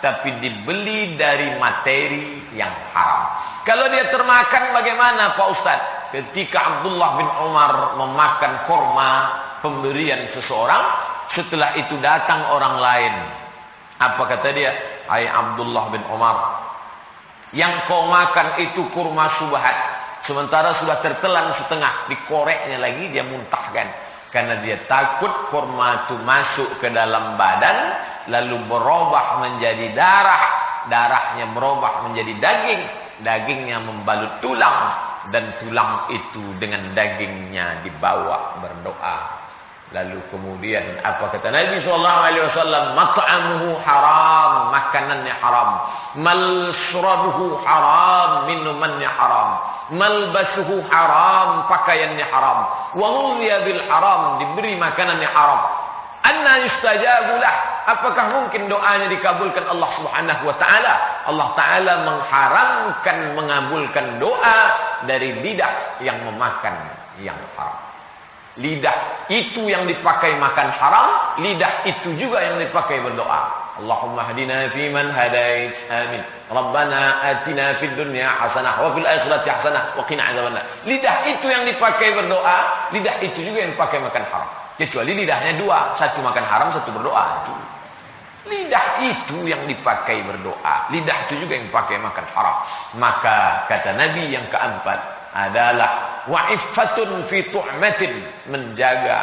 tapi dibeli dari materi yang haram. Kalau dia termakan bagaimana, Pak Ustaz? Ketika Abdullah bin Umar memakan korma pemberian seseorang, setelah itu datang orang lain. Apa kata dia? Hai Abdullah bin Umar, yang kau makan itu kurma subhat. Sementara sudah tertelan setengah, dikoreknya lagi, dia muntahkan. Karena dia takut kurma itu masuk ke dalam badan, lalu berubah menjadi darah. Darahnya berubah menjadi daging. Dagingnya membalut tulang. Dan tulang itu dengan dagingnya dibawa berdoa. Lalu kemudian apa kata Nabi SAW? Mat'amuhu haram, makanannya haram. Malshrabuhu haram, minumannya haram. Malbasuhu haram, pakaiannya haram. Wa ghudhiya bil haram, diberi makanannya haram. Anna yustajabu lah. Apakah mungkin doanya dikabulkan Allah Subhanahu wa taala? Allah taala mengharamkan mengabulkan doa dari lidah yang memakan yang haram. Lidah itu yang dipakai makan haram, lidah itu juga yang dipakai berdoa. Allahumma hadina fi man hadait. Amin. Rabbana atina fid dunya hasanah wa fil akhirati hasanah wa qina adzabannar. Lidah itu yang dipakai berdoa, lidah itu juga yang dipakai makan haram. Kecuali lidahnya dua, satu makan haram, satu berdoa. Lidah itu yang dipakai berdoa, lidah itu juga yang dipakai makan haram. Maka kata Nabi yang keempat adalah wa'iffatun fi tu'matin, menjaga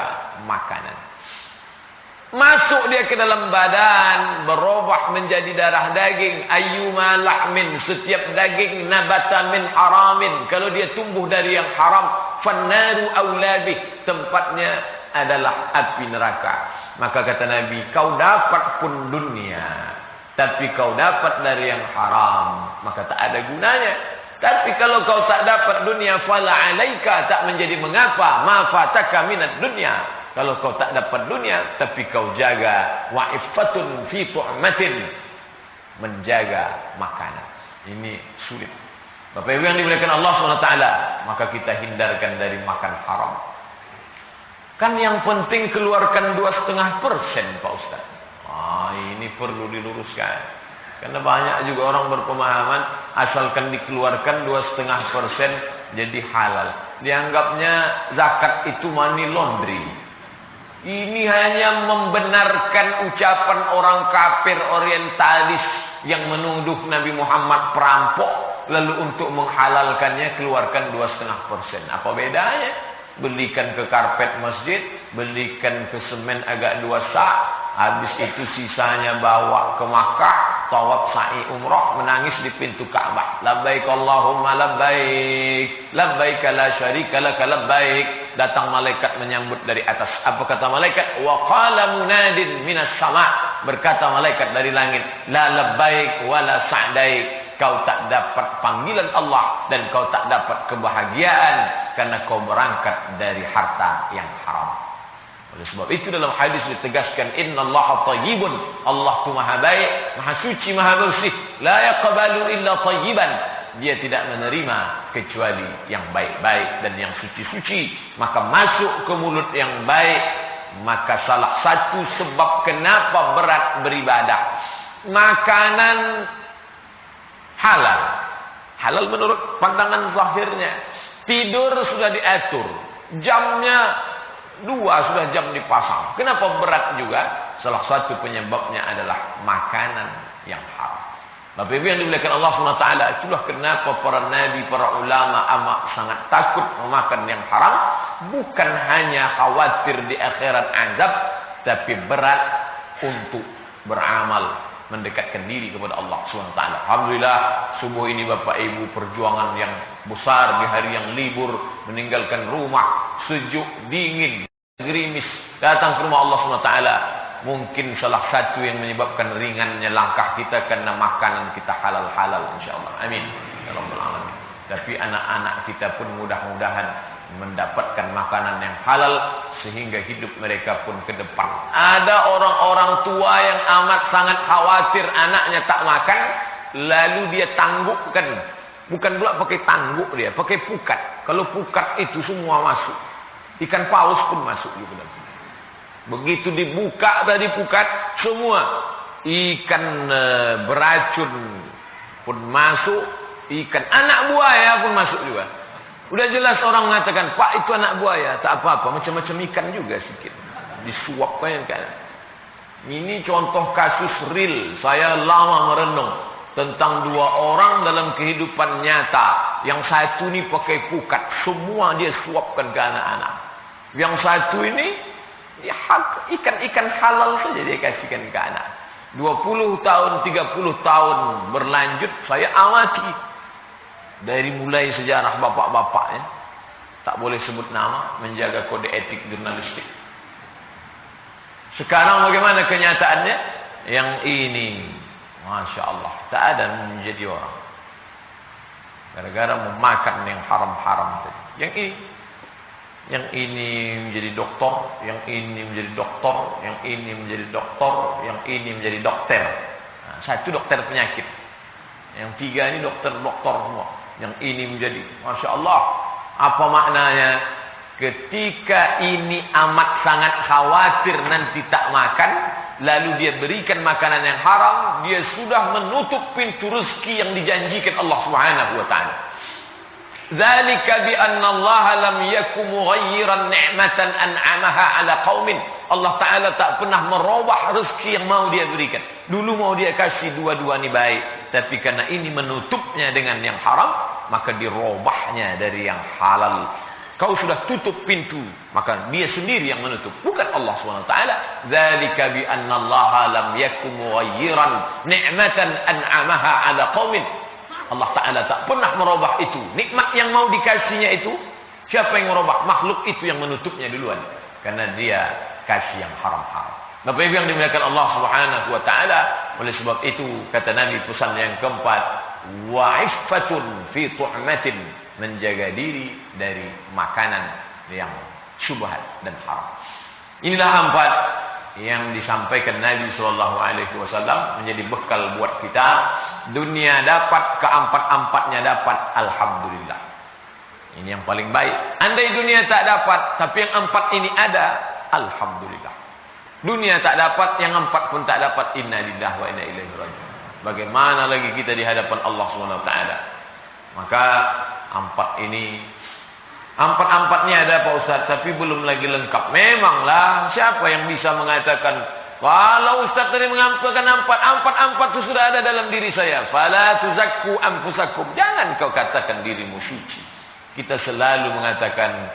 makanan. Masuk dia ke dalam badan, berubah menjadi darah daging. Ayyuma lahmin, setiap daging nabata min haramin, kalau dia tumbuh dari yang haram, fannaru aulabih, tempatnya adalah api neraka. Maka kata Nabi, kau dapat pun dunia, tapi kau dapat dari yang haram, maka tak ada gunanya. Tapi kalau kau tak dapat dunia, fala alaika, tak menjadi mengapa, ma fataka minad dunya. Kalau kau tak dapat dunia, tapi kau jaga wa'iffatun fi tu'matin, menjaga makanan. Ini sulit. Bapak Ibu yang dimuliakan Allah SWT, maka kita hindarkan dari makan haram. Kan yang penting keluarkan 2,5%, Pak Ustaz. Ini perlu diluruskan. Karena banyak juga orang berpemahaman asalkan dikeluarkan 2,5% jadi halal. Dianggapnya zakat itu money laundry. Ini hanya membenarkan ucapan orang kafir orientalis yang menuduh Nabi Muhammad perampok, lalu untuk menghalalkannya keluarkan 2,5%. Apa bedanya? Belikan ke karpet masjid, belikan ke semen agak 2 sak, habis itu sisanya bawa ke Makkah, tawaf sa'i umrah, menangis di pintu Ka'bah. Labbaik Allahumma labbaik, labbaik la syarika laka labbaik. Datang malaikat menyambut dari atas. Apa kata malaikat? Wa qala munadin minas sama', berkata malaikat dari langit, la labbaik wa la sa'daik. Kau tak dapat panggilan Allah dan kau tak dapat kebahagiaan karena kau berangkat dari harta yang haram. Oleh sebab itu dalam hadis ditegaskan, innallaha thayyibun, Allah itu maha baik, maha suci, maha bersih, la yaqbalu illa thayyiban, dia tidak menerima kecuali yang baik-baik dan yang suci-suci. Maka masuk ke mulut yang baik. Maka salah satu sebab kenapa berat beribadah, makanan halal. Halal menurut pandangan zahirnya. Tidur sudah diatur, jamnya 2 sudah jam dipasang. Kenapa berat juga? Salah satu penyebabnya adalah makanan yang haram. Bapak Ibu yang dimuliakan Allah SWT, itulah kenapa para nabi, para ulama amat sangat takut memakan yang haram. Bukan hanya khawatir di akhirat azab, tapi berat untuk beramal, mendekatkan diri kepada Allah SWT. Alhamdulillah, subuh ini Bapak Ibu perjuangan yang besar di hari yang libur, meninggalkan rumah, sejuk, dingin, gerimis, datang ke rumah Allah SWT. Mungkin salah satu yang menyebabkan ringannya langkah kita karena makanan kita halal-halal, insyaAllah. Amin ya rabbal alamin. Tapi anak-anak kita pun mudah-mudahan mendapatkan makanan yang halal sehingga hidup mereka pun ke depan. Ada orang-orang tua yang amat sangat khawatir anaknya tak makan, lalu dia tanggukkan. Bukan pula pakai tangguk, dia pakai pukat. Kalau pukat itu semua masuk. Ikan paus pun masuk juga. Begitu dibuka tadi pukat, semua ikan beracun pun masuk, ikan anak buaya pun masuk juga. Udah jelas orang mengatakan, Pak itu anak buaya, tak apa-apa, macam-macam ikan juga sedikit. Disuapkan kan. Ini contoh kasus real. Saya lama merenung tentang 2 orang dalam kehidupan nyata. Yang satu ini pakai pukat, semua dia suapkan ke anak-anak. Yang satu ini ya, ikan-ikan halal saja dia kasihkan ke anak. 20 tahun, 30 tahun berlanjut, saya amati. Dari mulai sejarah bapak-bapaknya, tak boleh sebut nama, menjaga kode etik jurnalistik. Sekarang bagaimana kenyataannya? Yang ini, Masya Allah, tak ada menjadi orang. Gara-gara memakan yang haram-haram tadi. Yang ini menjadi doktor, yang ini menjadi doktor, yang ini menjadi doktor, yang ini menjadi dokter. Nah, satu dokter penyakit, yang 3 ini dokter-doktor semua. Yang ini menjadi, Masya Allah, apa maknanya? Ketika ini amat sangat khawatir nanti tak makan, lalu dia berikan makanan yang haram, dia sudah menutup pintu rezeki yang dijanjikan Allah Subhanahu wa taala. Dzalika bi anna Allah lam yakum mughayyiran ni'matan an'amaha 'ala qaumin. Allah Taala tak pernah merubah rezeki yang mau dia berikan. Dulu mau dia kasih 2 ni baik, tapi karena ini menutupnya dengan yang haram, maka dirubahnya dari yang halal. Kau sudah tutup pintu, maka dia sendiri yang menutup, bukan Allah SWT. Dzalika bi anna Allah lam yakum mughayyiran ni'matan an'amaha 'ala qaumin. Allah Ta'ala tak pernah merubah itu. Nikmat yang mau dikasihnya itu, siapa yang merubah? Makhluk itu yang menutupnya duluan. Karena dia kasih yang haram-haram. Bapak Ibu yang dimuliakan Allah Subhanahu wa taala, oleh sebab itu kata Nabi pesan yang keempat, wa'iffatun fi tu'matin, menjaga diri dari makanan yang syubhat dan haram. Inilah 4 yang disampaikan Nabi SAW menjadi bekal buat kita. Dunia dapat, keempat-empatnya dapat, alhamdulillah. Ini yang paling baik. Andai dunia tak dapat, tapi yang 4 ini ada, alhamdulillah. Dunia tak dapat, yang 4 pun tak dapat, inna lillahi wa inna ilaihi raji'un. Bagaimana lagi kita di hadapan Allah SWT? Maka 4 ini, 4-4-nya ada Pak Ustaz, tapi belum lagi lengkap. Memanglah, siapa yang bisa mengatakan, kalau Ustaz tadi mengampilkan 4 itu sudah ada dalam diri saya. Fala tuzakku anfusakum. Jangan kau katakan dirimu suci. Kita selalu mengatakan,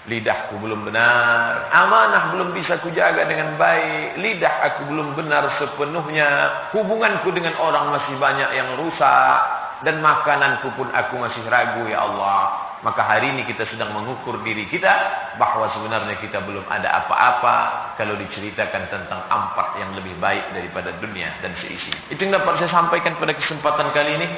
lidahku belum benar, amanah belum bisa kujaga dengan baik, lidah aku belum benar sepenuhnya, hubunganku dengan orang masih banyak yang rusak, dan makananku pun aku masih ragu, ya Allah. Maka hari ini kita sedang mengukur diri kita bahwa sebenarnya kita belum ada apa-apa kalau diceritakan tentang 4 yang lebih baik daripada dunia dan seisi. Itu yang dapat saya sampaikan pada kesempatan kali ini.